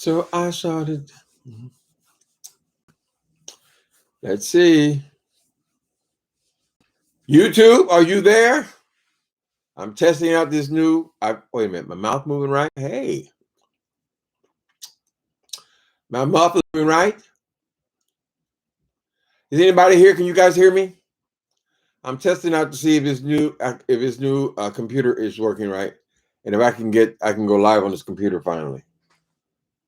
So I started. Let's see. YouTube, are you there? I'm testing out this new. Wait a minute, my mouth moving right? Hey, my mouth is moving right. Is anybody here? Can you guys hear me? I'm testing out to see if this new computer is working right, and if I can go live on this computer finally.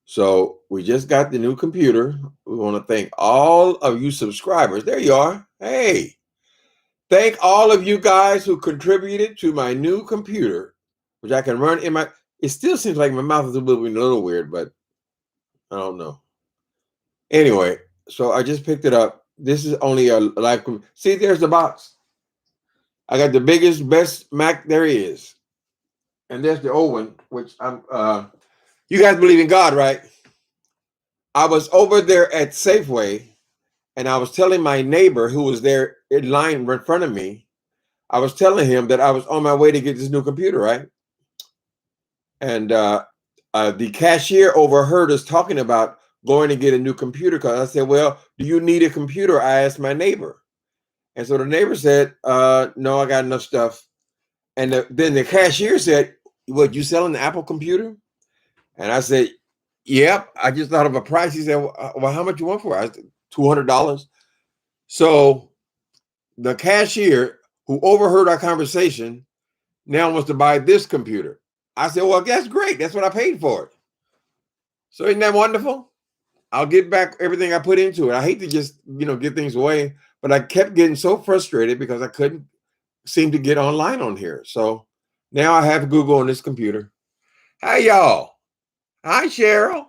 So we just got the new computer. We want to thank all of you subscribers. There you are. Hey, thank all of you guys who contributed to my new computer, which I can run in my. It still seems like my mouth is a little weird, but I don't know. Anyway, so I just picked it up. This is only a live. See, there's the box. I got the biggest, best Mac there is, and there's the old one, which I'm. You guys believe in God, right? I was over there at Safeway, and I was telling my neighbor who was there in line in front of me. I was telling him that I was on my way to get this new computer, right? And the cashier overheard us talking about going to get a new computer. Because I said, "Well, do you need a computer?" I asked my neighbor, and so the neighbor said, "No, I got enough stuff." And then the cashier said, "What, you selling the Apple computer?" And I said, "Yep." I just thought of a price. He said, "Well, how much you want for it?" I said, $200. So the cashier who overheard our conversation now wants to buy this computer. I said, "Well, that's great. That's what I paid for it." So isn't that wonderful? I'll get back everything I put into it. I hate to just, give things away, but I kept getting so frustrated because I couldn't seem to get online on here. So now I have Google on this computer. Hi, y'all. Hi, Cheryl.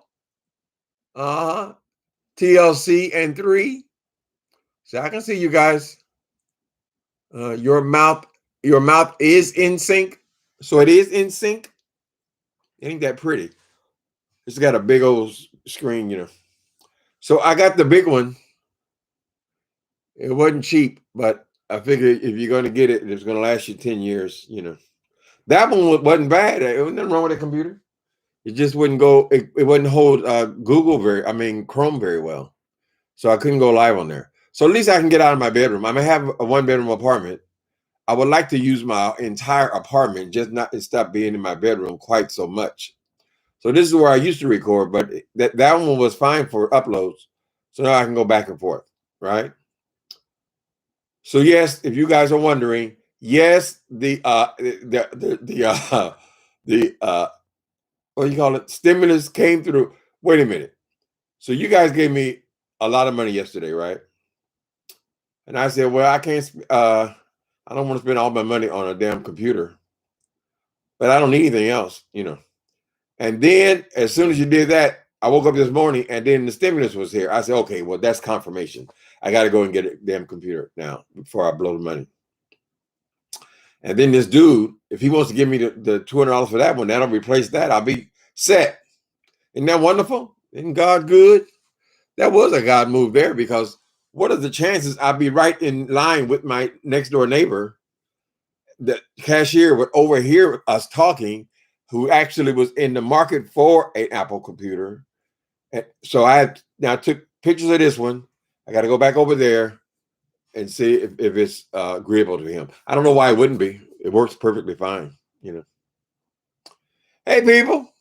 TLC and 3. So I can see you guys. Your mouth is in sync. So it is in sync. Ain't that pretty? It's got a big old screen, So I got the big one. It wasn't cheap, but I figured if you're going to get it, it's going to last you 10 years, That one wasn't bad. There was nothing wrong with the computer. It just wouldn't go, it wouldn't hold Chrome very well. So I couldn't go live on there. So at least I can get out of my bedroom. I may have a 1-bedroom apartment. I would like to use my entire apartment, just not to stop being in my bedroom quite so much. So this is where I used to record, but that one was fine for uploads. So now I can go back and forth, right? So yes, if you guys are wondering, yes, the what do you call it? Stimulus came through. Wait a minute. So you guys gave me a lot of money yesterday, right? And I said, well, I can't. I don't want to spend all my money on a damn computer, but I don't need anything else, And then as soon as you did that, I woke up this morning and then the stimulus was here. I said, okay, well, that's confirmation. I got to go and get a damn computer now before I blow the money. And then this dude, if he wants to give me the $200 for that one, that'll replace that. I'll be set. Isn't that wonderful? Isn't God good? That was a God move there, because what are the chances I'll be right in line with my next door neighbor? The cashier would overhear us talking, who actually was in the market for an Apple computer. And so I took pictures of this one. I got to go back over there and see if it's agreeable to him. I don't know why it wouldn't be. It works perfectly fine, Hey, people.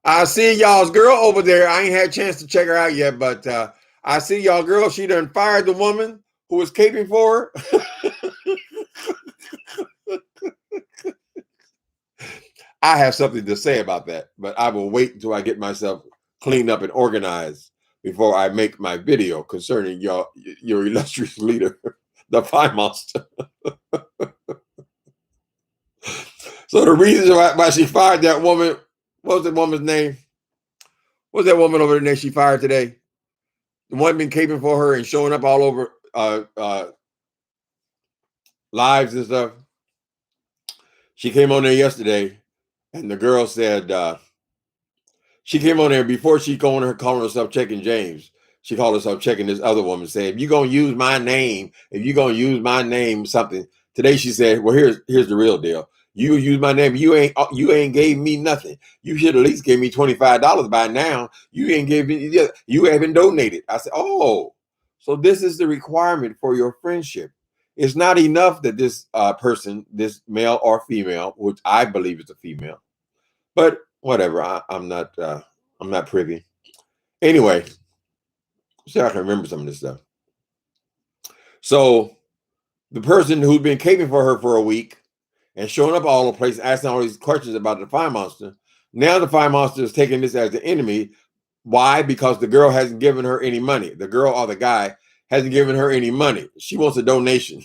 I see y'all's girl over there. I ain't had a chance to check her out yet, but I see y'all girl. She done fired the woman who was caping for her. I have something to say about that, but I will wait until I get myself cleaned up and organized before I make my video concerning your illustrious leader, the Pie Monster. So the reason why she fired that woman, what was the woman's name? What was that woman over there she fired today? The one been caping for her and showing up all over lives and stuff. She came on there yesterday, and the girl said she came on there before she calling herself Checking James. She called herself Checking this other woman, saying, if you're gonna use my name, something. Today she said, well, here's the real deal. You use my name. You ain't gave me nothing. You should at least give me $25 by now. You ain't give me. You haven't donated. I said, oh, so this is the requirement for your friendship. It's not enough that this person, this male or female, which I believe is a female, but whatever. I'm not privy. Anyway, see, I can remember some of this stuff. So the person who's been caping for her for a week and showing up all the place, asking all these questions about the fire monster. Now the fire monster is taking this as the enemy. Why? Because the girl hasn't given her any money. The girl or the guy hasn't given her any money. She wants a donation.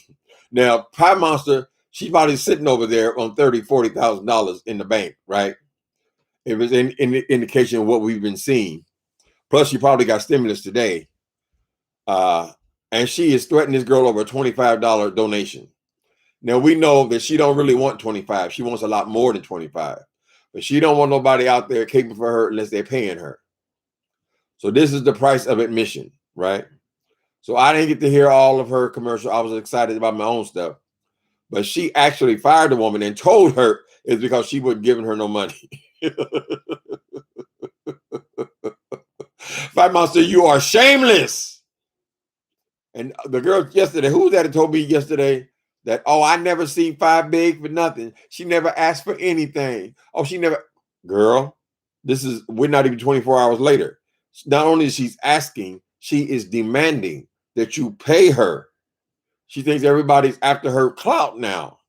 Now, fire monster, she's probably sitting over there on $30,000, $40,000 in the bank, right? It was in indication of what we've been seeing. Plus, she probably got stimulus today. And she is threatening this girl over a $25 donation. Now we know that she don't really want 25. She wants a lot more than 25. But she don't want nobody out there caping for her unless they're paying her. So this is the price of admission, right? So I didn't get to hear all of her commercial. I was excited about my own stuff. But she actually fired the woman and told her it's because she wasn't giving her no money. Fight Monster, you are shameless. And the girl yesterday, who was that told me yesterday that, oh, I never seen Five Big for nothing. She never asked for anything. Oh, she never, girl, we're not even 24 hours later. Not only is she's asking, she is demanding that you pay her. She thinks everybody's after her clout now.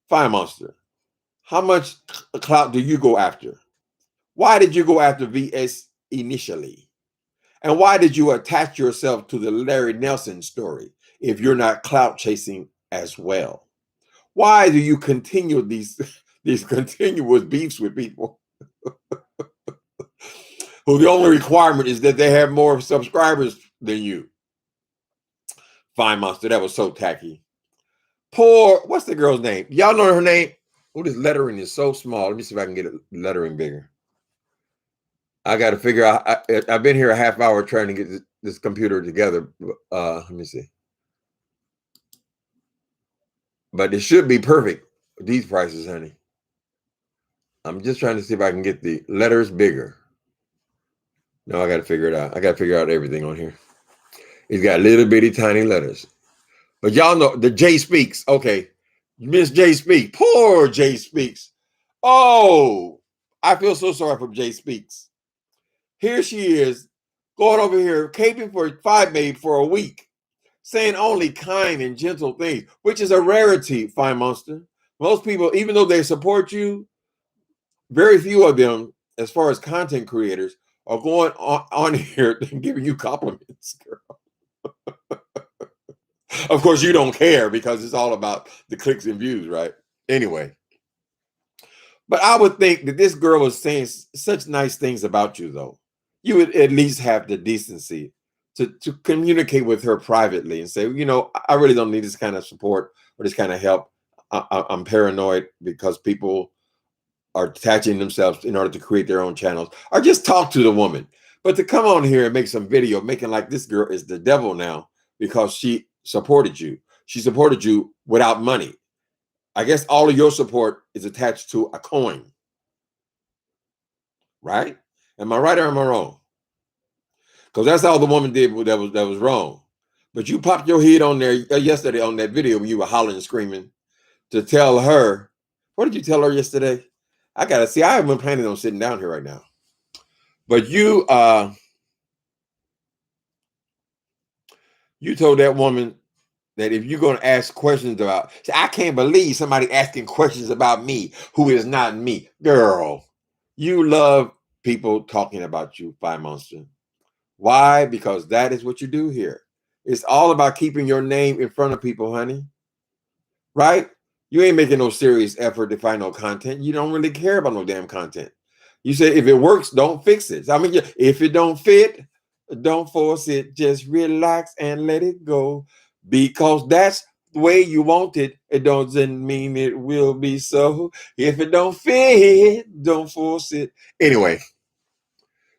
Fire Monster, how much clout do you go after? Why did you go after VS initially? And why did you attach yourself to the Larry Nelson story if you're not clout chasing as well? Why do you continue these continuous beefs with people who the only requirement is that they have more subscribers than you? Fine Monster, that was so tacky. Poor, what's the girl's name? Y'all know her name? Oh, this lettering is so small. Let me see if I can get it lettering bigger. I got to figure out. I've been here a half hour trying to get this computer together. Let me see. But it should be perfect. These prices, honey. I'm just trying to see if I can get the letters bigger. No, I got to figure it out. I got to figure out everything on here. It's got little bitty tiny letters. But y'all know the J Speaks. Okay. Miss J Speaks. Poor J Speaks. Oh, I feel so sorry for J Speaks. Here she is going over here caping for Five Babe for a week, saying only kind and gentle things, which is a rarity, Fire Monster. Most people, even though they support you, very few of them, as far as content creators, are going on here and giving you compliments, girl. Of course, you don't care because it's all about the clicks and views, right? Anyway. But I would think that this girl was saying such nice things about you, though. You would at least have the decency to communicate with her privately and say, you know, I really don't need this kind of support or this kind of help. I'm paranoid because people are attaching themselves in order to create their own channels, or just talk to the woman. But to come on here and make some video making like this girl is the devil now because she supported you. She supported you without money. I guess all of your support is attached to a coin. Right? Am I right or am I wrong? Because that's all the woman did that was wrong. But you popped your head on there yesterday on that video when you were hollering and screaming to tell her. What did you tell her yesterday? I gotta see. I haven't been planning on sitting down here right now. But you told that woman that if you're going to ask questions about, see, I can't believe somebody asking questions about me who is not me. Girl, you love people talking about you, Fire Monster. Why? Because that is what you do here. It's all about keeping your name in front of people, honey. Right? You ain't making no serious effort to find no content. You don't really care about no damn content. You say if it works, don't fix it. I mean, if it don't fit, don't force it. Just relax and let it go. Because that's the way you want it. It doesn't mean it will be so. If it don't fit, don't force it. Anyway.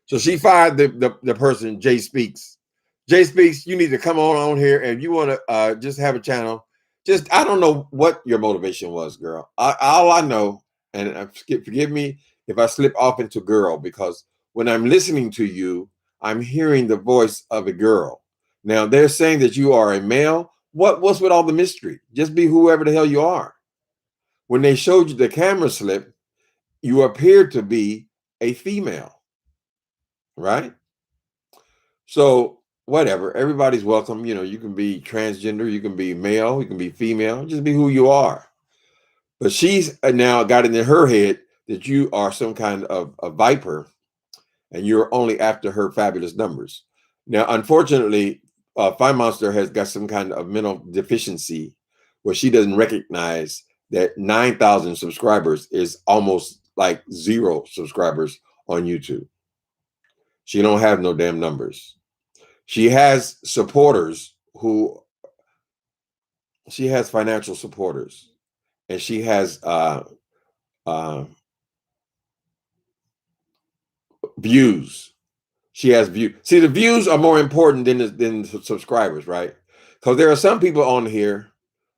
So she fired the person, Jay Speaks. Jay Speaks, you need to come on here, and you want to just have a channel. just I don't know what your motivation was, girl. All I know, and forgive me if I slip off into girl, because when I'm listening to you, I'm hearing the voice of a girl. Now they're saying that you are a male. What's with all the mystery? Just be whoever the hell you are. When they showed you the camera slip, you appeared to be a female, right? So whatever, everybody's welcome. You know, you can be transgender, you can be male, you can be female, just be who you are. But she's now got it in her head that you are some kind of a viper and you're only after her fabulous numbers. Now, unfortunately, Fine Monster has got some kind of mental deficiency where she doesn't recognize that 9,000 subscribers is almost like 0 subscribers on YouTube. She don't have no damn numbers. She has supporters she has financial supporters, and she has views. She has views. See, the views are more important than the subscribers, right? Because there are some people on here,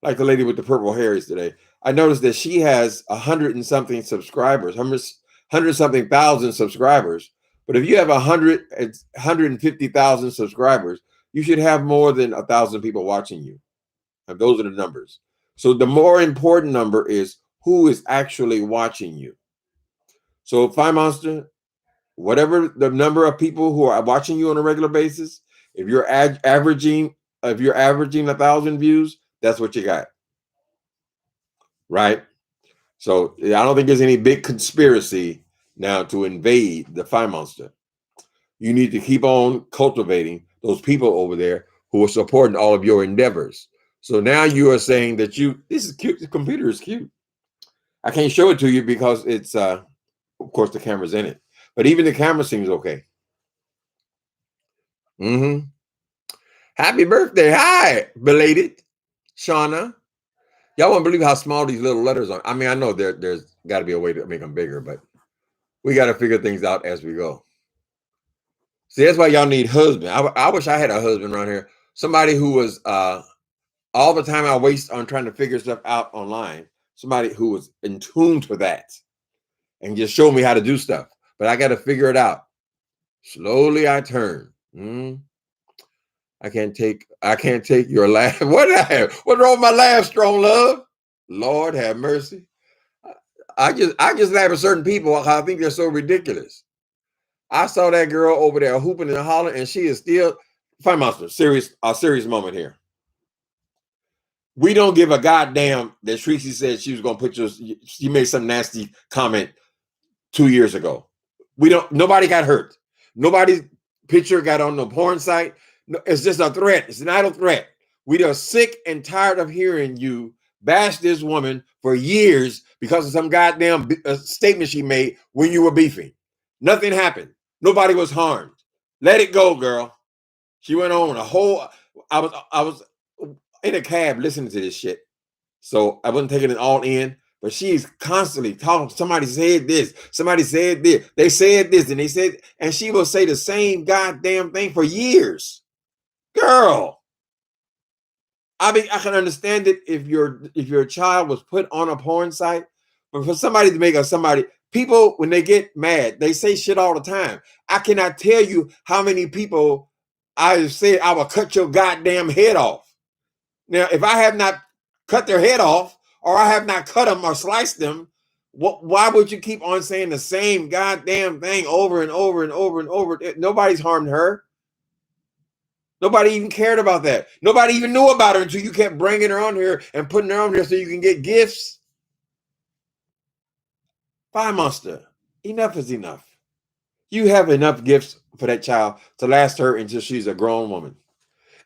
like the lady with the purple hair is today. I noticed that she has 100 and something subscribers, 100 something thousand subscribers. But if you have 150,000 subscribers, you should have more than 1,000 people watching you. And those are the numbers. So the more important number is who is actually watching you. So Fine Monster, whatever the number of people who are watching you on a regular basis, if you're averaging 1,000 views, that's what you got, right? So I don't think there's any big conspiracy now to invade the Fine Monster. You need to keep on cultivating those people over there who are supporting all of your endeavors. So now you are saying that this is cute. The computer is cute. I can't show it to you because it's of course the camera's in it, but even the camera seems okay. Mm-hmm. Happy birthday. Hi, belated Shauna. Y'all won't believe how small these little letters are. I mean, I know there's got to be a way to make them bigger, but we got to figure things out as we go. See, that's why y'all need husband. I wish I had a husband around here. Somebody who was all the time I waste on trying to figure stuff out online. Somebody who was in tune to that and just show me how to do stuff. But I got to figure it out. Slowly I turn. I can't take your laugh. What's wrong with my laugh, strong love? Lord have mercy. I just laugh at certain people. I think they're so ridiculous. I saw that girl over there hooping and hollering, and she is still Fine Monster. A serious moment here. We don't give a goddamn that Tracy said she was gonna she made some nasty comment 2 years ago. Nobody got hurt. Nobody's picture got on the porn site. No, it's just a threat. It's an idle threat. We are sick and tired of hearing you bash this woman for years because of some goddamn statement she made when you were beefing. Nothing happened. Nobody was harmed. Let it go, girl. She went on a whole. I was in a cab listening to this shit, so I wasn't taking it all in. But she's constantly talking. Somebody said this. Somebody said this. They said this, and they said, and she will say the same goddamn thing for years. Girl, I mean, I can understand it if your child was put on a porn site, but for somebody to make people when they get mad, they say shit all the time. I cannot tell you how many people I said I will cut your goddamn head off. Now, if I have not cut their head off, or I have not cut them or sliced them, why would you keep on saying the same goddamn thing over and over and over and over? Nobody's harmed her. Nobody even cared about that. Nobody even knew about her until you kept bringing her on here and putting her on here so you can get gifts. Fine Monster, enough is enough. You have enough gifts for that child to last her until she's a grown woman.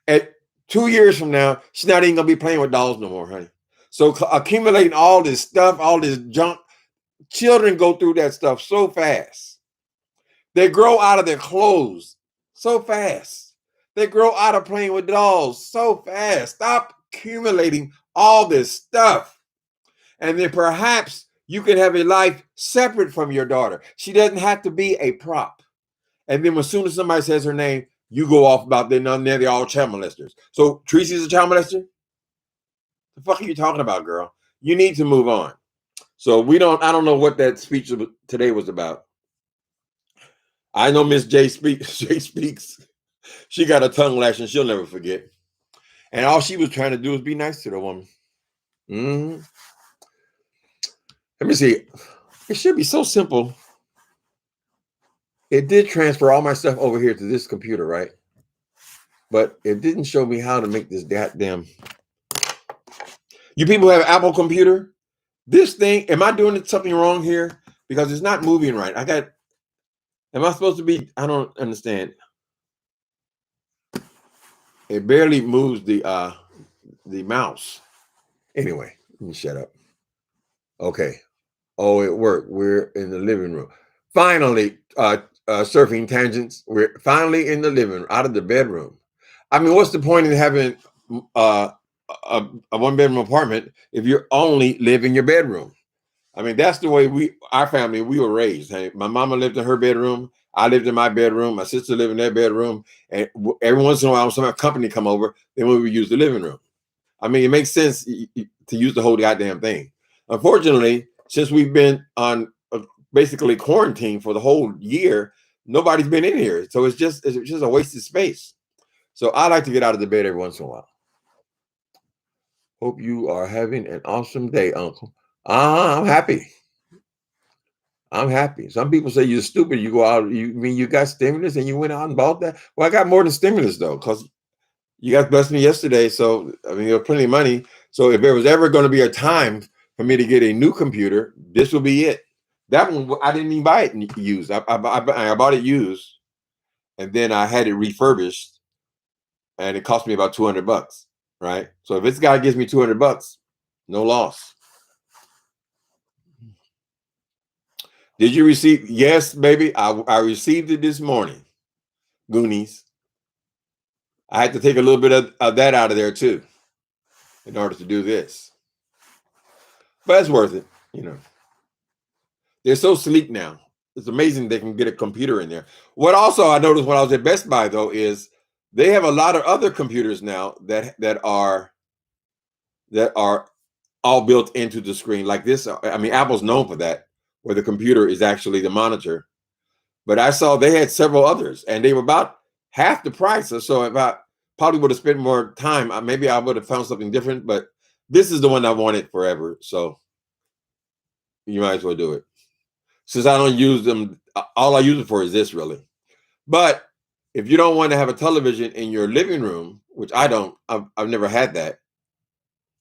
At 2 years from now, she's not even going to be playing with dolls no more, honey. So accumulating all this stuff, all this junk, children go through that stuff so fast. They grow out of their clothes so fast. They grow out of playing with dolls so fast. Stop accumulating all this stuff. And then perhaps you can have a life separate from your daughter. She doesn't have to be a prop. And then as soon as somebody says her name, you go off about they're all child molesters. So Tracy's a child molester? The fuck are you talking about, girl? You need to move on. So I don't know what that speech today was about. I know Miss J speaks. J speaks. She got a tongue lash and she'll never forget. And all she was trying to do was be nice to the woman. Mm-hmm. Let me see. It should be so simple. It did transfer all my stuff over here to this computer, right? But it didn't show me how to make this goddamn. You people have Apple computer? This thing, am I doing something wrong here? Because it's not moving right. Am I supposed to be? I don't understand. It barely moves the mouse. Anyway, let me shut up. Okay. Oh, it worked. We're in the living room. Finally, surfing tangents. We're finally in the living room, out of the bedroom. I mean, what's the point in having a one-bedroom apartment if you only live in your bedroom? I mean, that's the way our family, we were raised. Hey, my mama lived in her bedroom. I lived in my bedroom. My sister lived in their bedroom. And every once in a while, when some company come over, then we would use the living room. I mean, it makes sense to use the whole goddamn thing. Unfortunately, since we've been on basically quarantine for the whole year, nobody's been in here. So it's just a wasted space. So I like to get out of the bed every once in a while. Hope you are having an awesome day, Uncle. I'm happy. I'm happy. Some people say you're stupid. You go out, you got stimulus and you went out and bought that? Well, I got more than stimulus though, because you guys blessed me yesterday. So, I mean, there was plenty of money. So if there was ever going to be a time for me to get a new computer, this will be it. That one, I didn't even buy it used. I bought it used, and then I had it refurbished, and it cost me about $200, right? So if this guy gives me $200, no loss. Did you receive? Yes, baby. I received it this morning. Goonies. I had to take a little bit of that out of there too in order to do this. But it's worth it, you know. They're so sleek now. It's amazing they can get a computer in there. What also I noticed when I was at Best Buy though is they have a lot of other computers now that are all built into the screen like this. I mean, Apple's known for that, where the computer is actually the monitor. But I saw they had several others, and they were about half the price. So if I probably would have spent more time, maybe I would have found something different. But this is the one I wanted forever. So you might as well do it. Since I don't use them, all I use it for is this really. But if you don't want to have a television in your living room, which I don't, I've never had that,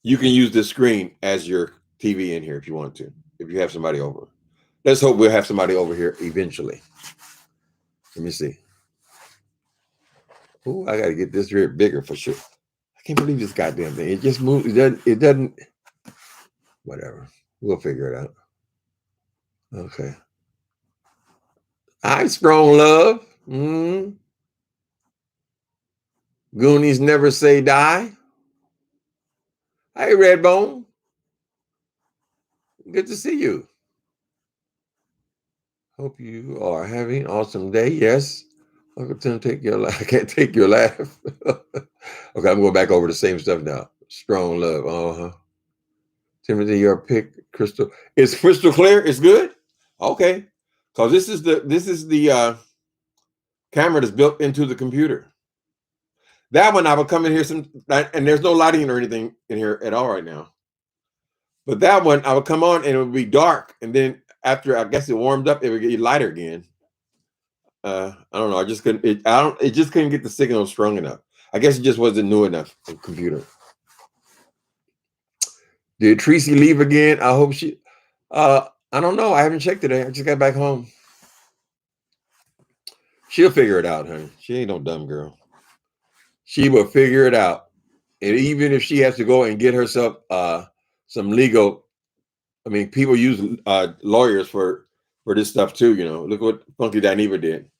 you can use this screen as your TV in here if you want to, if you have somebody over. Let's hope we'll have somebody over here eventually. Let me see. Oh, I got to get this here bigger for sure. I can't believe this goddamn thing. It just moves. It doesn't. Whatever. We'll figure it out. Okay. Hi, Strong Love. Goonies never say die. Hey, Redbone. Good to see you. Hope you are having an awesome day. Yes. Uncle Tim, take your laugh. I can't take your laugh. Okay, I'm going back over the same stuff now. Strong Love. Timothy, your pick, crystal. Is crystal clear? It's good? Okay. Because this is the camera that's built into the computer. That one I would come in here and there's no lighting or anything in here at all right now. But that one I would come on and it would be dark, and then after I guess it warmed up, it would get lighter again. I don't know. I just couldn't. It just couldn't get the signal strong enough. I guess it just wasn't new enough for the computer. Did Tracy leave again? I hope she. I don't know. I haven't checked today. I just got back home. She'll figure it out, honey. She ain't no dumb girl. She will figure it out. And even if she has to go and get herself some legal, I mean, people use lawyers for this stuff too. You know, look what Funky Dineva did.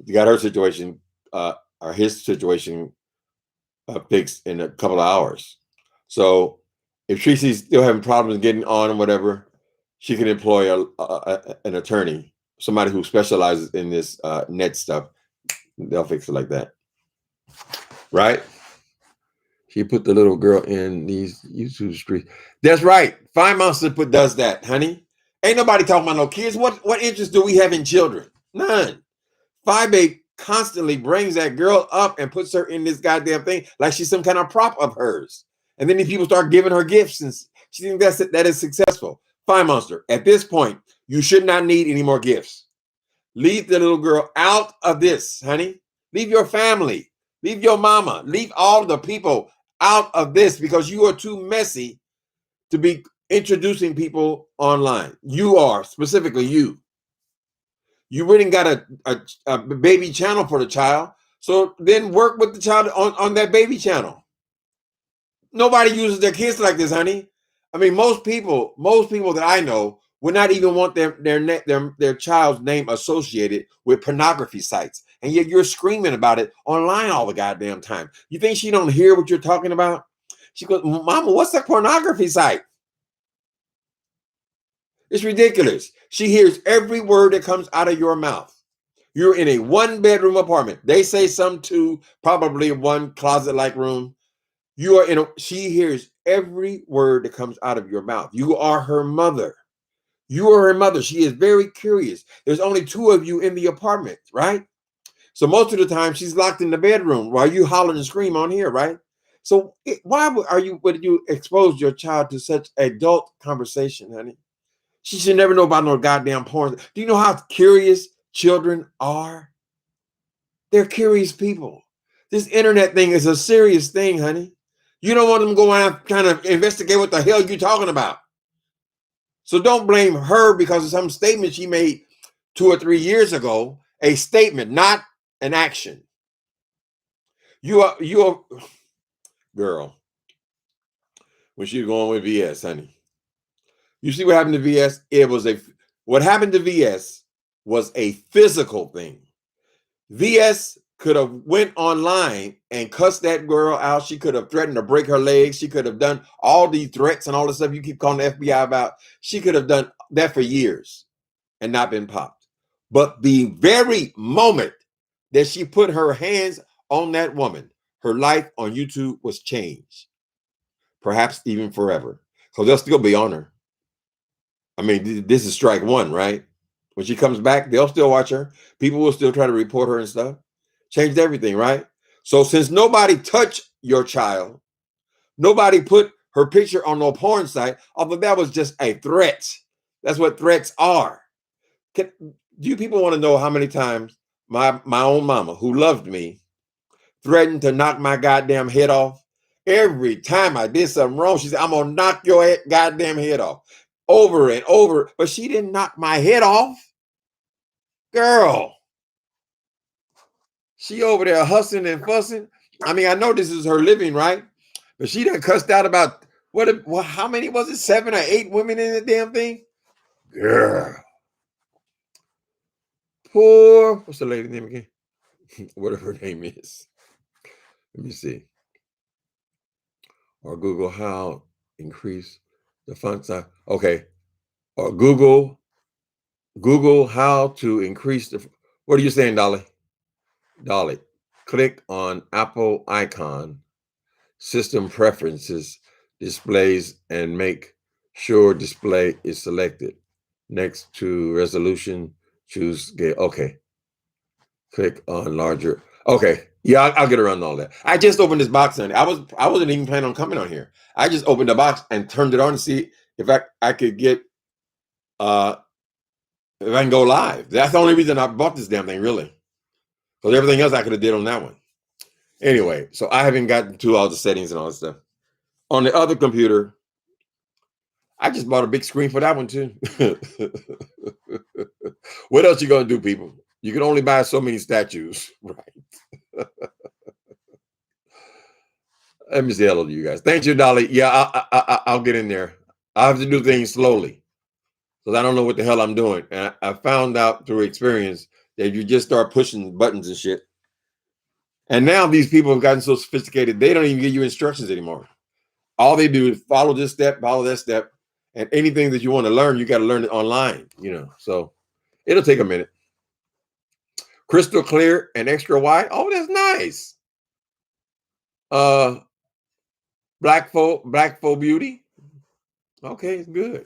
He got her situation or his situation fixed in a couple of hours. So if Tracy's still having problems getting on and whatever, she can employ an attorney, somebody who specializes in this net stuff. They'll fix it like that. Right? She put the little girl in these YouTube streets. That's right. Fine Monster does that, honey. Ain't nobody talking about no kids. What interest do we have in children? None. Five constantly brings that girl up and puts her in this goddamn thing like she's some kind of prop of hers. And then these people start giving her gifts, and she thinks that is successful. Fine Monster, at this point, you should not need any more gifts. Leave the little girl out of this, honey. Leave your family. Leave your mama. Leave all the people out of this because you are too messy to be introducing people online. You are, specifically you. You really got a baby channel for the child. So then work with the child on that baby channel. Nobody uses their kids like this, honey. I mean, most people that I know would not even want their child's name associated with pornography sites. And yet you're screaming about it online all the goddamn time. You think she don't hear what you're talking about? She goes, Mama, what's that pornography site? It's ridiculous. She hears every word that comes out of your mouth. You're in a one-bedroom apartment. They say some two, probably one closet-like room. You are she hears every word that comes out of your mouth. You are her mother. You are her mother. She is very curious. There's only two of you in the apartment, right? So most of the time she's locked in the bedroom while you holler and scream on here, right? So why would you expose your child to such adult conversation, honey? She should never know about no goddamn porn. Do you know how curious children are? They're curious people. This internet thing is a serious thing, honey. You don't want them going out trying to investigate what the hell you're talking about. So don't blame her because of some statement she made 2 or 3 years ago. A statement, not an action. You are girl. When she was going with VS, honey. You see what happened to VS? What happened to VS was a physical thing. VS could have went online and cussed that girl out. She could have threatened to break her legs. She could have done all these threats and all the stuff you keep calling the FBI about. She could have done that for years and not been popped. But the very moment that she put her hands on that woman, her life on YouTube was changed. Perhaps even forever. Because they'll still be on her. I mean, this is strike one, right? When she comes back, they'll still watch her. People will still try to report her and stuff. Changed everything, right? So since nobody touched your child, nobody put her picture on no porn site, although that was just a threat. That's what threats are. Do you people want to know how many times my own mama, who loved me, threatened to knock my goddamn head off? Every time I did something wrong, she said, I'm going to knock your goddamn head off. Over and over. But she didn't knock my head off. Girl. She over there hustling and fussing. I mean, I know this is her living, right? But she done cussed out about, how many was it? 7 or 8 women in the damn thing? Girl. Poor, what's the lady's name again? Whatever her name is. Let me see. Or Google how increase the font size. Okay. Or Google how to increase the, what are you saying, Dolly? Dolly, click on Apple icon, system preferences, displays, and make sure display is selected. Next to resolution, choose scale. Okay. Click on larger. Okay. Yeah, I'll get around all that. I just opened this box on. I wasn't even planning on coming on here. I just opened the box and turned it on to see if I could get if I can go live. That's the only reason I bought this damn thing, really. Because everything else I could have did on that one. Anyway, so I haven't gotten to all the settings and all that stuff. On the other computer, I just bought a big screen for that one too. What else you gonna do, people? You can only buy so many statues, right? Let me say hello to you guys. Thank you, Dolly. Yeah, I'll get in there. I have to do things slowly because I don't know what the hell I'm doing. And I found out through experience that you just start pushing buttons and shit. And now these people have gotten so sophisticated, they don't even give you instructions anymore. All they do is follow this step, follow that step. And anything that you want to learn, you got to learn it online, So it'll take a minute. Crystal clear and extra wide. Oh, that's nice. Black folk beauty. Okay, it's good.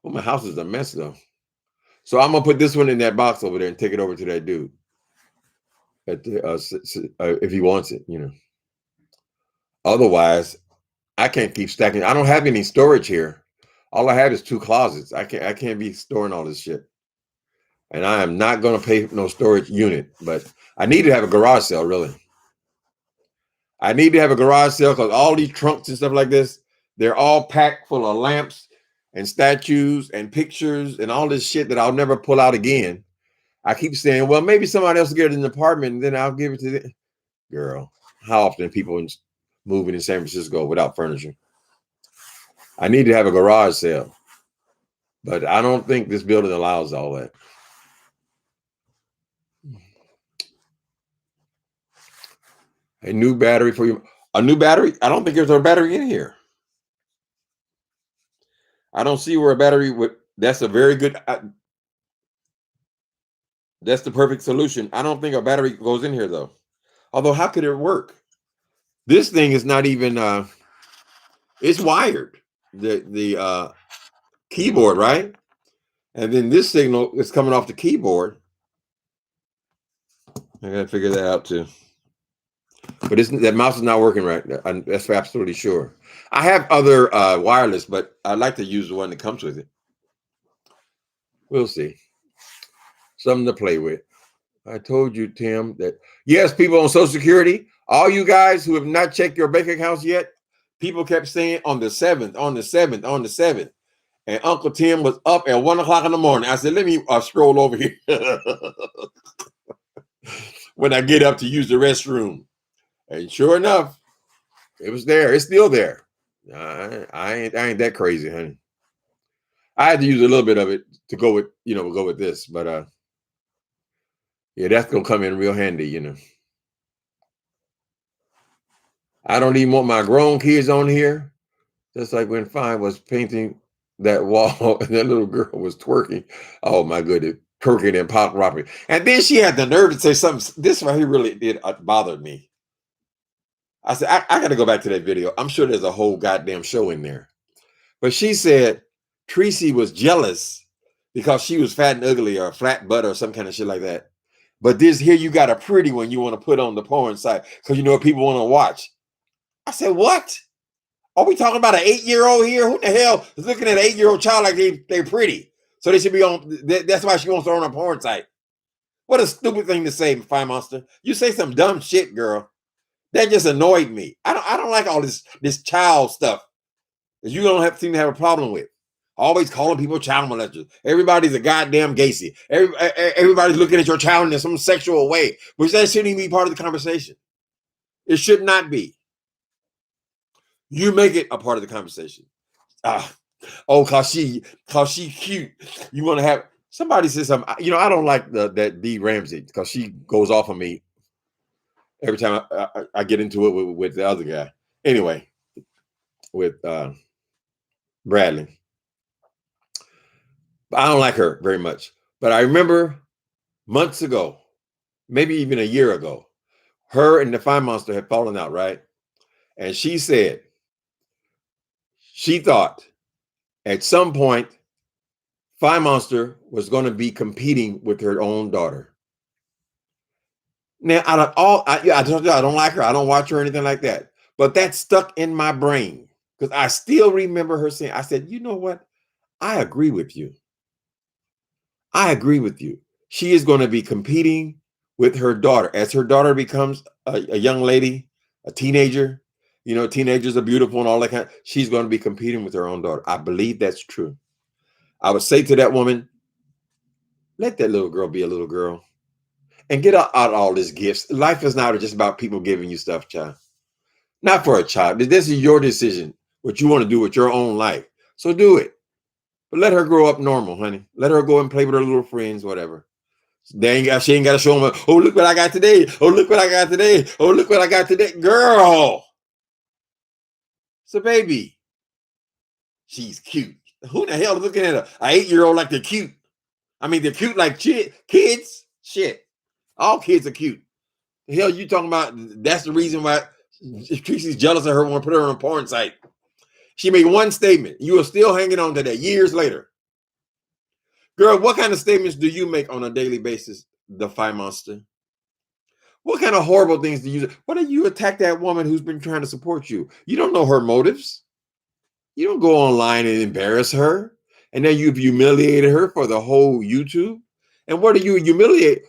Well, my house is a mess though. So I'm gonna put this one in that box over there and take it over to that dude at the, if he wants it, you know. Otherwise, I can't keep stacking. I don't have any storage here. All I have is 2 closets. I can't be storing all this shit. And I am not gonna pay no storage unit, but I need to have a garage sale, really. I need to have a garage sale because all these trunks and stuff like this, they're all packed full of lamps and statues and pictures and all this shit that I'll never pull out again. I keep saying, well, maybe somebody else will get it in the apartment and then I'll give it to the girl. How often people moving in San Francisco without furniture? I need to have a garage sale, but I don't think this building allows all that. A new battery for you. A new battery? I don't think there's a battery in here. I don't see where a battery would. That's a very good. That's the perfect solution. I don't think a battery goes in here though. Although, how could it work? This thing is not even. It's wired. The keyboard, right? And then this signal is coming off the keyboard. I gotta figure that out too. But that mouse is not working right. That's for absolutely sure. I have other wireless, but I'd like to use the one that comes with it. We'll see. Something to play with. I told you, Tim, that yes, people on Social Security, all you guys who have not checked your bank accounts yet, people kept saying on the 7th, on the 7th, on the 7th. And Uncle Tim was up at 1 o'clock in the morning. I said, let me scroll over here when I get up to use the restroom. And sure enough, it was there. It's still there. I ain't that crazy, honey. I had to use a little bit of it to go with this, but yeah, that's gonna come in real handy, you know. I don't even want my grown kids on here. Just like when Fine was painting that wall and that little girl was twerking. Oh my goodness, twerking and pop rocking. And then she had the nerve to say something. This right here really did bother me. I said, I got to go back to that video. I'm sure there's a whole goddamn show in there. But she said Tracy was jealous because she was fat and ugly or flat butt or some kind of shit like that. But this here, you got a pretty one you want to put on the porn site because you know what people want to watch. I said, what? Are we talking about an 8-year-old here? Who the hell is looking at an 8-year-old child like they're pretty? So they should be on. That's why she wants to on a porn site. What a stupid thing to say, Fire Monster. You say some dumb shit, girl. That just annoyed me. I don't like all this child stuff that you don't seem to have a problem with. Always calling people child molesters. Everybody's a goddamn Gacy. Everybody's looking at your child in some sexual way, which that shouldn't even be part of the conversation. It should not be. You make it a part of the conversation. Cause she cute. You want to have somebody say something. You know, I don't like that D Ramsey because she goes off on me every time I get into it with the other guy. Anyway, with Bradley. I don't like her very much. But I remember months ago, maybe even a year ago, her and the Fine Monster had fallen out, right? And she said she thought at some point Fine Monster was going to be competing with her own daughter. Now, out of all, I told you I don't like her. I don't watch her or anything like that. But that stuck in my brain because I still remember her saying, I said, you know what? I agree with you. I agree with you. She is going to be competing with her daughter. As her daughter becomes a young lady, a teenager, you know, teenagers are beautiful and all that kind of, she's going to be competing with her own daughter. I believe that's true. I would say to that woman, let that little girl be a little girl and get out all these gifts. Life is not just about people giving you stuff, child. Not for a child. This is your decision, what you want to do with your own life. So do it. But let her grow up normal, honey. Let her go and play with her little friends, whatever. She ain't got to show them, oh, look what I got today. Oh, look what I got today. Oh, look what I got today. Girl. So, baby, she's cute. Who the hell is looking at an 8-year-old like they're cute? I mean, they're cute like kids. Shit. All kids are cute. The hell you talking about? That's the reason why Tracy's jealous of her, want to put her on a porn site. She made one statement. You are still hanging on to that years later. Girl, what kind of statements do you make on a daily basis, the Fi Monster? What kind of horrible things do you? Why do you attack that woman who's been trying to support you? You don't know her motives. You don't go online and embarrass her, and then you've humiliated her for the whole YouTube. And what do you humiliate?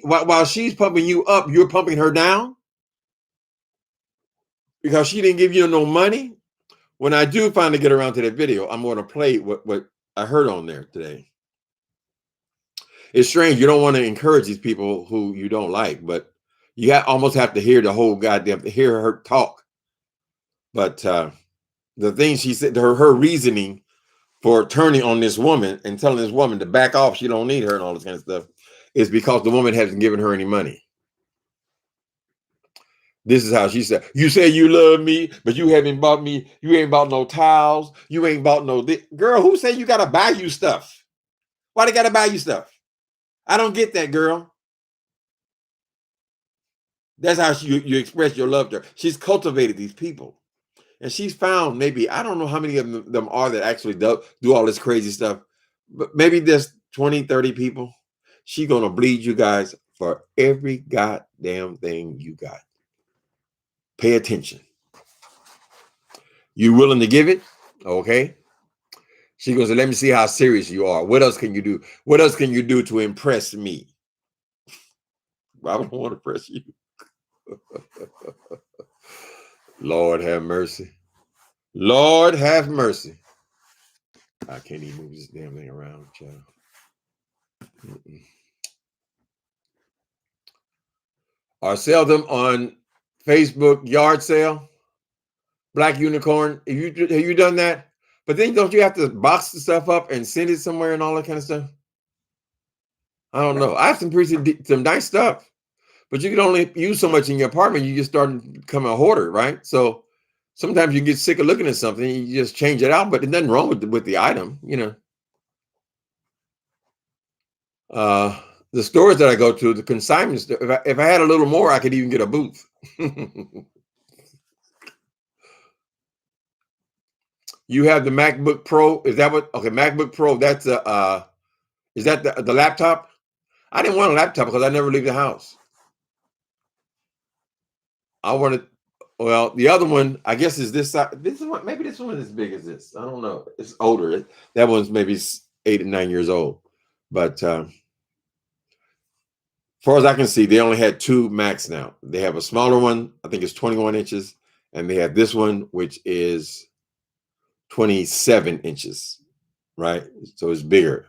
While she's pumping you up, you're pumping her down because she didn't give you no money. When I do finally get around to that video, I'm going to play what I heard on there today. It's strange. You don't want to encourage these people who you don't like, but you almost have to hear the whole hear her talk. But the thing she said, her reasoning for turning on this woman and telling this woman to back off, she don't need her and all this kind of stuff, is because the woman hasn't given her any money. This is how she said, you say you love me, but you ain't bought no towels. You ain't bought no, girl, who said you got to buy you stuff? Why they got to buy you stuff? I don't get that, girl. That's how you express your love to her. She's cultivated these people. And she's found maybe, I don't know how many of them are that actually do all this crazy stuff, but maybe there's 20, 30 people. She's going to bleed you guys for every goddamn thing you got. Pay attention. You willing to give it? Okay. She goes, let me see how serious you are. What else can you do? What else can you do to impress me? I don't want to impress you. Lord have mercy. Lord have mercy. I can't even move this damn thing around, child. Or sell them on Facebook yard sale. Black Unicorn. Have you done that? But then don't you have to box the stuff up and send it somewhere and all that kind of stuff? I don't know. I have some nice stuff, but you can only use so much in your apartment. You just start to become a hoarder, right? So sometimes you get sick of looking at something, you just change it out, but there's nothing wrong with the item, you know. The stores that I go to, the consignment store, if I had a little more, I could even get a booth. You have the MacBook Pro. Is that what? Okay, MacBook Pro. That's is that the laptop? I didn't want a laptop because I never leave the house. I wanted, well, the other one, I guess, is this side. This one, maybe this one is as big as this. I don't know. It's older. That one's maybe 8 or 9 years old. But as far as I can see, they only had 2 Macs now. They have a smaller one, I think it's 21 inches, and they have this one, which is 27 inches, right? So it's bigger.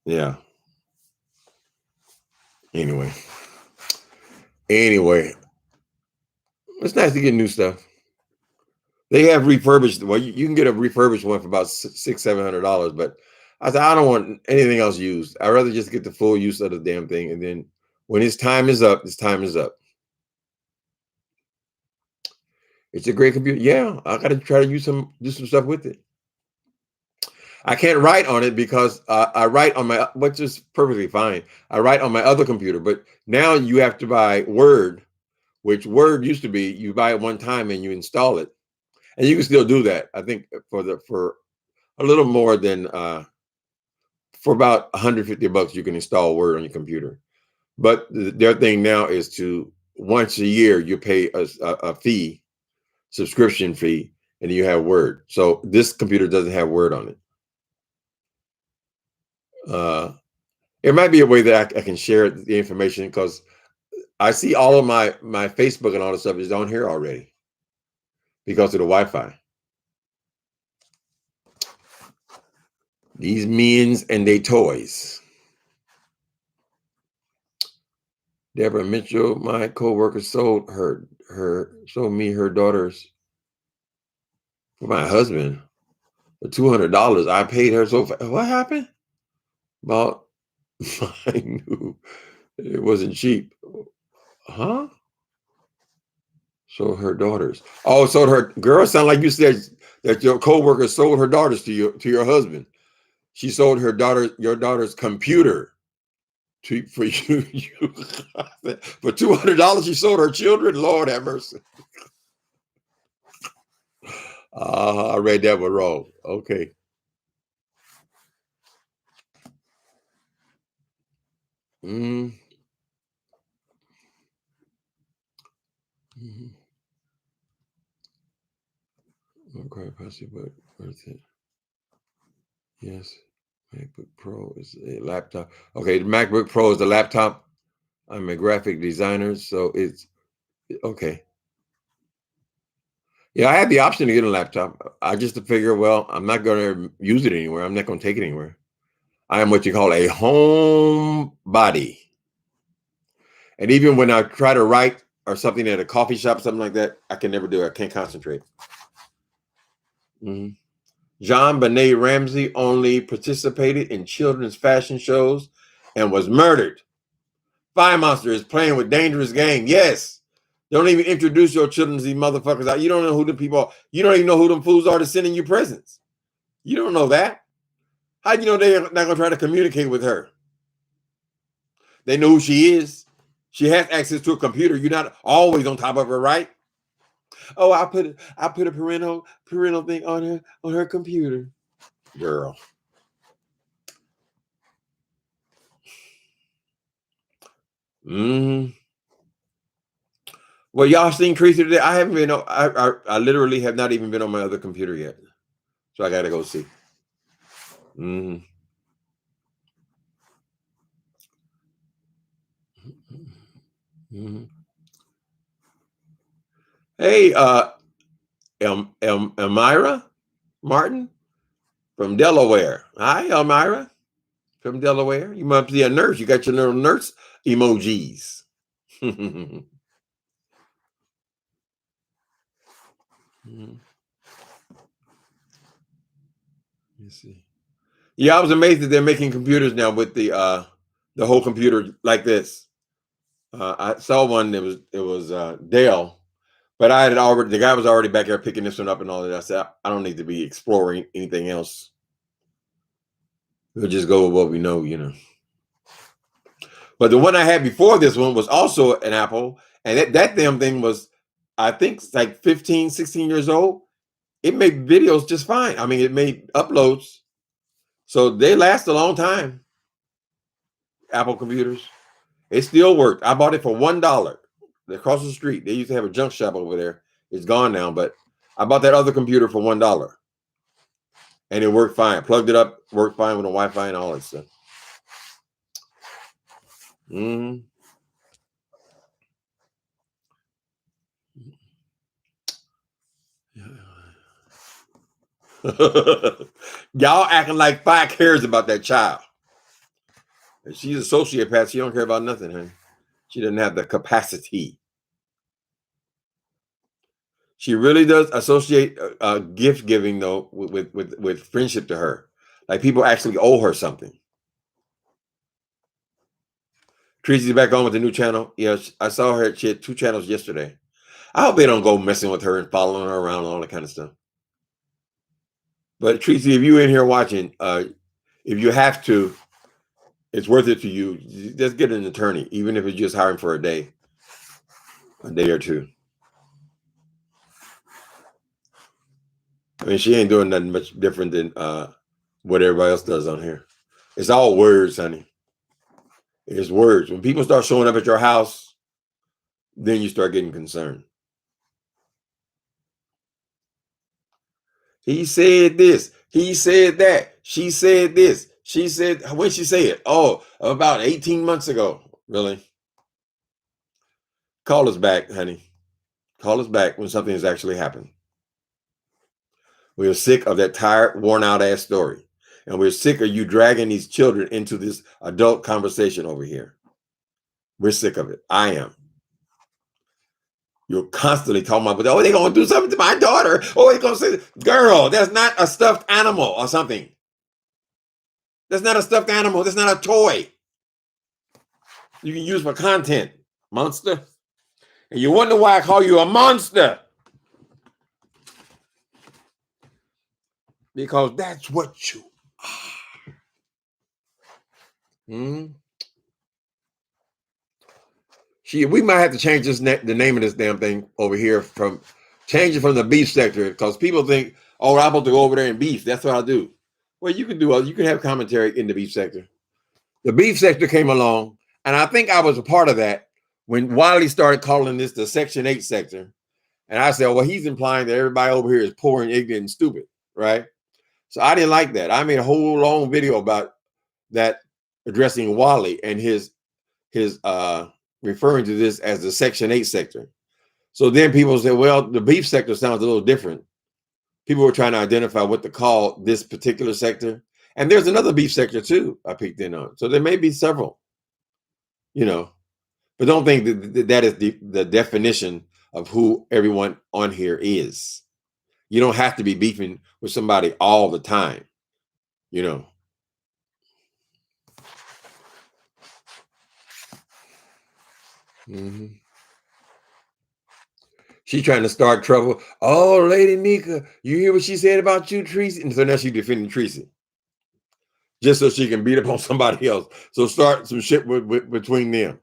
Yeah. Anyway, it's nice to get new stuff. They have refurbished. Well, you can get a refurbished one for about $600-700, but I said I don't want anything else used. I'd rather just get the full use of the damn thing, and then when its time is up, its time is up. It's a great computer. Yeah, I got to try to do some stuff with it. I can't write on it because I write on my, which is perfectly fine. I write on my other computer, but now you have to buy Word, which Word used to be you buy it one time and you install it, and you can still do that. I think for a little more than for about $150 you can install Word on your computer. But their thing now is to once a year you pay a fee, subscription fee, and you have Word. So this computer doesn't have Word on it. It might be a way that I can share the information because I see all of my Facebook and all the stuff is on here already because of the Wi-Fi. These men's and they toys. Deborah Mitchell, my co-worker, sold me her daughters for my husband for $200. I paid her so fast. What happened? About I knew it wasn't cheap. Huh? Sold her daughters. Oh, sold her girl. Sound like you said that your co-worker sold her daughters to your husband. She sold your daughter's computer Treat for you. For $200, she sold her children. Lord have mercy. I read that one wrong. Okay. Mm. Mm-hmm. Okay, possibly, but worth it. Yes. MacBook Pro is a laptop. Okay, the MacBook Pro is the laptop. I'm a graphic designer, so it's okay. Yeah, I had the option to get a laptop. I just to figure, well, I'm not going to use it anywhere. I'm not going to take it anywhere. I am what you call a home body. And even when I try to write or something at a coffee shop, something like that, I can never do it. I can't concentrate. Mhm. John Benet Ramsey only participated in children's fashion shows and was murdered. Fire Monster is playing with dangerous game. Yes. Don't even introduce your children to these motherfuckers out. You don't know who the people are. You don't even know who them fools are that's sending you presents. You don't know that. How do you know they're not going to try to communicate with her? They know who she is. She has access to a computer. You're not always on top of her, right? Oh, I put a parental thing on her computer. Girl. Mm. Well, y'all seen Creature today? I haven't been. I literally have not even been on my other computer yet, so I got to go see. Mm. Mm. Hey, Elmira Martin from Delaware. Hi, Elmira from Delaware. You must be a nurse. You got your little nurse emojis. Mm. Let's see. Yeah, I was amazed that they're making computers now with the whole computer like this. I saw one that was Dell, but I had already the guy was already back there picking this one up and all that. I said I don't need to be exploring anything else. We'll just go with what we know, you know. But the one I had before this one was also an Apple, and that damn thing was, I think, like 15, 16 years old. It made videos just fine. I mean, it made uploads, so they last a long time. Apple computers. It still worked. I bought it for $1 across the street. They used to have a junk shop over there. It's gone now, but I bought that other computer for $1, and it worked fine. Plugged it up, worked fine with the Wi-Fi and all that stuff. Mm. Y'all acting like Fi cares about that child. She's a sociopath. She don't care about nothing, honey. She doesn't have the capacity. She really does associate gift giving though with friendship to her. Like people actually owe her something. Tracy's back on with the new channel. Yeah, I saw her. She had 2 channels yesterday. I hope they don't go messing with her and following her around and all that kind of stuff. But Tracy, if you're in here watching, if you have to, it's worth it to you. Just get an attorney, even if it's just hiring for a day or two. I mean, she ain't doing nothing much different than what everybody else does on here. It's all words, honey. It's words. When people start showing up at your house, then you start getting concerned. He said this. He said that. She said this. She said, when she say it? Oh, about 18 months ago. Really? Call us back, honey. Call us back when something has actually happened. We are sick of that tired, worn out ass story. And we're sick of you dragging these children into this adult conversation over here. We're sick of it. I am. You're constantly talking about, oh, they're going to do something to my daughter. Oh, they're going to say, girl, that's not a stuffed animal or something. That's not a stuffed animal. That's not a toy. You can use for content, monster. And you wonder why I call you a monster. Because that's what you are. Hmm? We might have to change the name of this damn thing over here change it from the beef sector, because people think, oh, I'm about to go over there and beef. That's what I do. Well, you can have commentary in the beef sector. The beef sector came along, and I think I was a part of that when Wiley started calling this the Section 8 sector. And I said, well, he's implying that everybody over here is poor and ignorant and stupid, right? So I didn't like that. I made a whole long video about that, addressing Wiley and his referring to this as the Section 8 sector. So then people say, well, the beef sector sounds a little different. People were trying to identify what to call this particular sector. And there's another beef sector too I peeked in on. So there may be several, but don't think that is the definition of who everyone on here is. You don't have to be beefing with somebody all the time, Mm-hmm. She's trying to start trouble. Oh, Lady Mika, you hear what she said about you, Tracy? And so now she's defending Tracy, just so she can beat up on somebody else. So start some shit between them.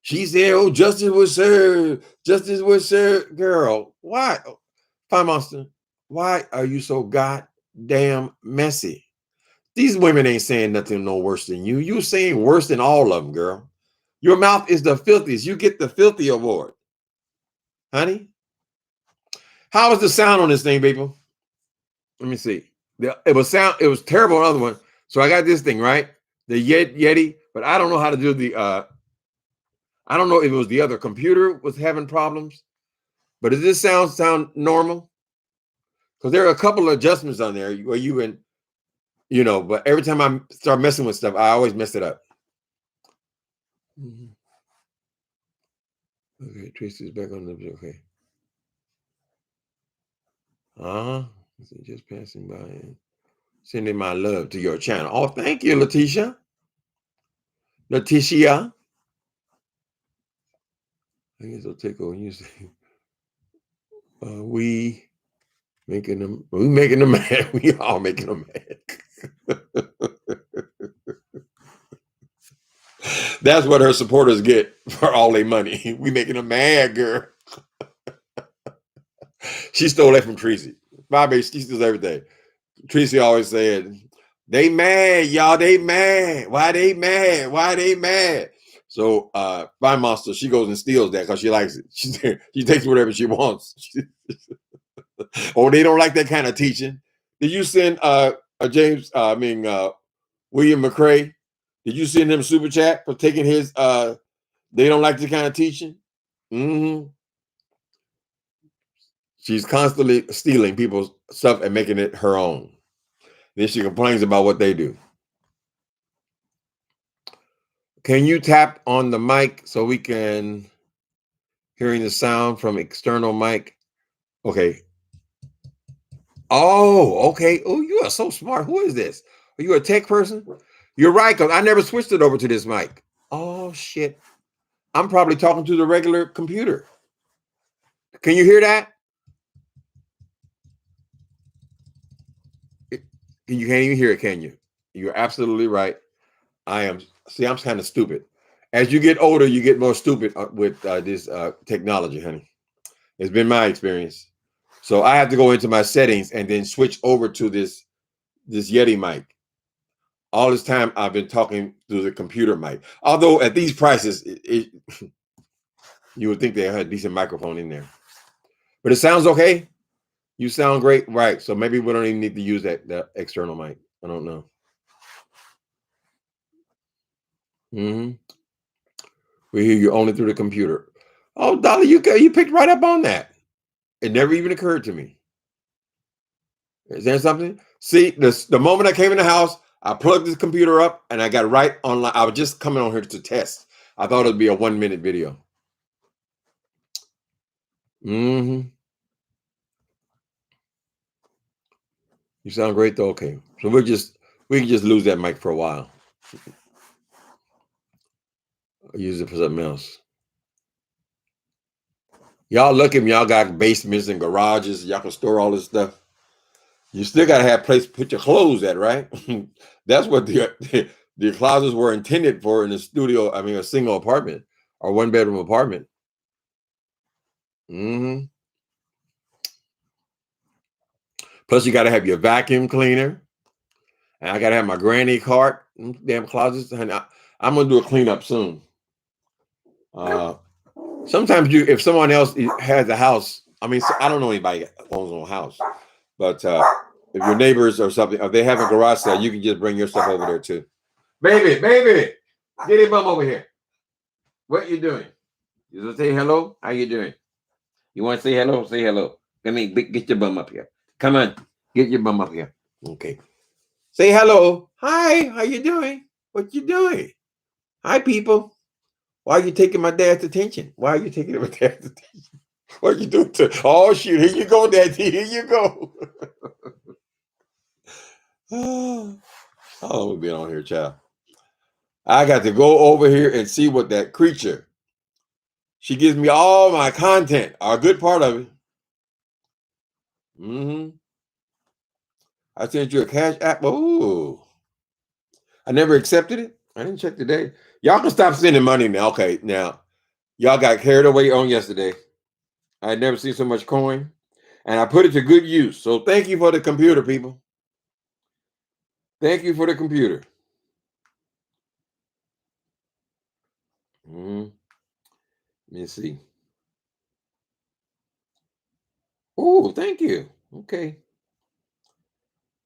She said, oh, justice was served. Justice was served. Girl, why? Fine Monster, why are you so goddamn messy? These women ain't saying nothing no worse than you. You're saying worse than all of them, girl. Your mouth is the filthiest. You get the filthy award. Honey, how was the sound on this thing, people? Let me see. It was terrible on the other one. So I got this thing, right? The Yeti, but I don't know how to do the I don't know if it was the other computer was having problems, but does this sound normal? Because there are a couple of adjustments on there where you can, but every time I start messing with stuff, I always mess it up. Mm-hmm. Okay, Tracy's back on the okay. Just passing by and sending my love to your channel. Oh, thank you, Letitia. Letitia. I guess I'll take over. You say, we making them mad. We all making them mad. That's what her supporters get for all their money. We making them mad, girl. She stole that from Tracy. Bobby, she steals everything. Tracy always said, they mad, y'all, they mad. Why they mad? Why they mad? So Fine Monster, she goes and steals that because she likes it. She takes whatever she wants. Or they don't like that kind of teaching. Did you send William McCrae? Did you send him super chat for taking his they don't like the kind of teaching? Mm-hmm. She's constantly stealing people's stuff and making it her own. Then she complains about what they do. Can you tap on the mic so we can hearing the sound from external mic? Okay. Oh, okay. Oh, you are so smart. Who is this? Are you a tech person? You're right, because I never switched it over to this mic. Oh, shit. I'm probably talking to the regular computer. Can you hear that? You can't even hear it, can you? You're absolutely right. I'm kind of stupid. As you get older, you get more stupid with this technology, honey. It's been my experience. So I have to go into my settings and then switch over to this Yeti mic. All this time I've been talking through the computer mic. Although at these prices, you would think they had a decent microphone in there. But it sounds okay. You sound great. Right. So maybe we don't even need to use that external mic. I don't know. Mm-hmm. We hear you only through the computer. Oh, Dolly, you picked right up on that. It never even occurred to me. Is there something? See, the moment I came in the house, I plugged this computer up and I got right online. I was just coming on here to test. I thought it'd be a 1-minute video. Mm-hmm. You sound great though. Okay. So we can just lose that mic for a while. Use it for something else. Y'all lucky if y'all got basements and garages. Y'all can store all this stuff. You still got to have a place to put your clothes at, right? That's what the closets were intended for in a studio. I mean, a single apartment. or 1-bedroom apartment. Hmm. Plus, you got to have your vacuum cleaner, and I got to have my granny cart, damn closets. And I'm gonna do a cleanup soon. Sometimes if someone else has a house, I mean, I don't know anybody that owns a house, but if your neighbors or something, if they have a garage sale, you can just bring your stuff over there too. Baby, get your bum over here. What you doing? You want to say hello? How you doing? You want to say hello? Say hello. Let me get your bum up here. Come on, get your bum up here. Okay. Say hello. Hi, how you doing? What you doing? Hi, people. Why are you taking my dad's attention? Why are you taking my dad's attention? What you doing to? Oh, shoot. Here you go, Daddy. Here you go. How long we been on here, child? I got to go over here and see what that creature. She gives me all my content, a good part of it. I sent you a cash app. Oh, I never accepted it. I didn't check today. Y'all can stop sending money now. Okay, now y'all got carried away on yesterday. I had never seen so much coin, and I put it to good use. So thank you for the computer, people. Thank you for the computer. Let me see. Oh, thank you. Okay.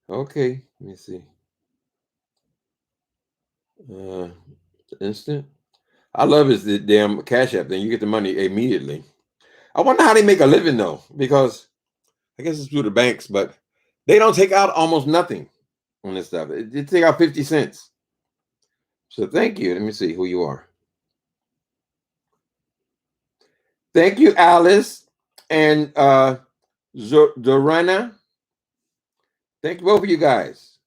Okay. Let me see. Instant. I love is the damn Cash App thing. You get the money immediately. I wonder how they make a living though, because I guess it's through the banks, but they don't take out almost nothing on this stuff. They take out 50 cents. So thank you. Let me see who you are. Thank you, Alice and Zorana. Thank you both of you guys.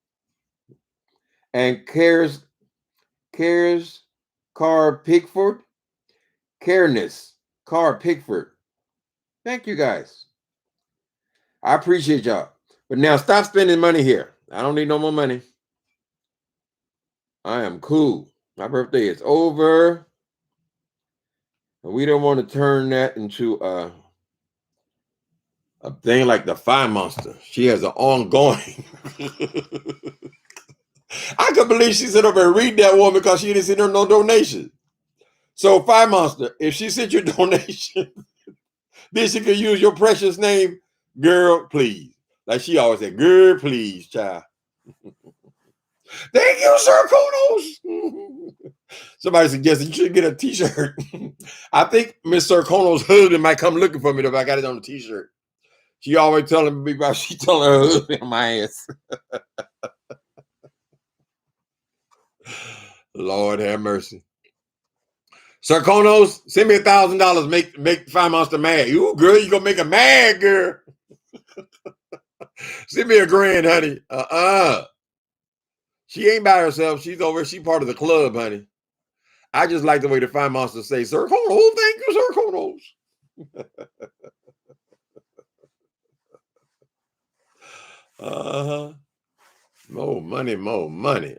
And Cares Car Pickford. Careness Car Pickford. Thank you guys. I appreciate y'all. But now stop spending money here. I don't need no more money. I am cool. My birthday is over. We don't want to turn that into a thing like the Fire Monster. She has an ongoing. I could believe she sent over and read that woman because she didn't send her no donation. So Fire Monster, if she sent you a donation, then she could use your precious name, girl, please. Like she always said, girl, please, child. Thank you, Sir Konos. Somebody suggested you should get a t-shirt. I think Miss Sir Konos' husband might come looking for me if I got it on the t-shirt. She always telling me about she telling her husband on my ass. Lord have mercy. Sir Konos, send me $1,000. Make Fire Monster mad. Ooh, girl, you gonna make her mad, girl. Send me $1,000, honey. She ain't by herself. She's over. She part of the club, honey. I just like the way the Fire Monster say, Sir Konos, thank you, Sir Konos. More money, more money.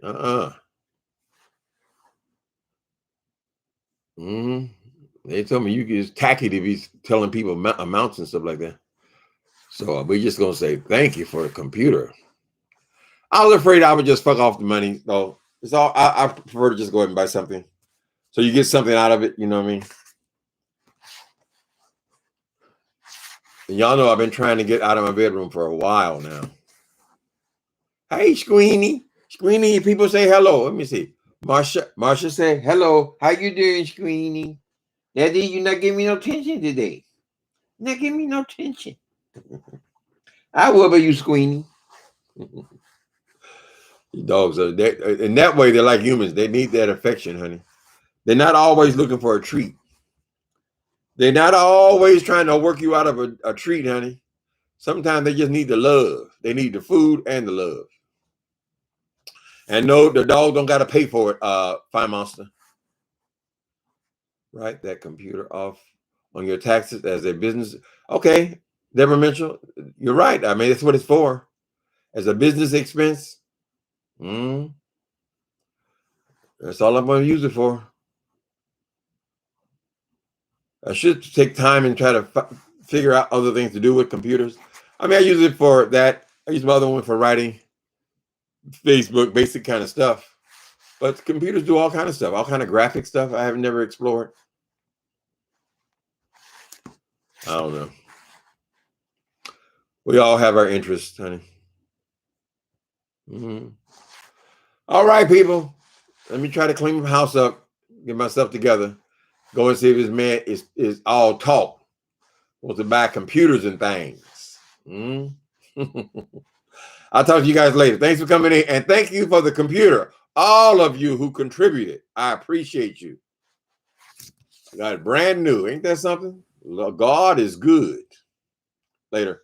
They told me it's tacky to be telling people amounts and stuff like that. So we're just gonna say thank you for the computer. I was afraid I would just fuck off the money, though. It's all I prefer to just go ahead and buy something. So you get something out of it, you know what I mean? And y'all know I've been trying to get out of my bedroom for a while now. Hey, Squeenie. Squeenie, people say hello. Let me see. Marsha say, hello. How you doing, Squeenie? Daddy, you not giving me no attention today. Not giving me no attention. I will, but you, Squeenie. Dogs are in that way, they're like humans. They need that affection, honey. They're not always looking for a treat. They're not always trying to work you out of a treat, honey. Sometimes they just need the love. They need the food and the love. And no, the dog don't got to pay for it, Fire Monster. Right, that computer off on your taxes as a business. Okay, Deborah Mitchell, you're right. I mean, that's what it's for. As a business expense. That's all I'm going to use it for. I should take time and try to figure out other things to do with computers. I mean, I use it for that. I use my other one for writing, Facebook, basic kind of stuff. But computers do all kind of stuff, all kind of graphic stuff I have never explored. I don't know. We all have our interests, honey. Mm-hmm. All right, people. Let me try to clean my house up, get myself together. Go and see if this man is all talk. Wants to buy computers and things. Mm? I'll talk to you guys later. Thanks for coming in. And thank you for the computer. All of you who contributed. I appreciate you. Got it brand new. Ain't that something? God is good. Later.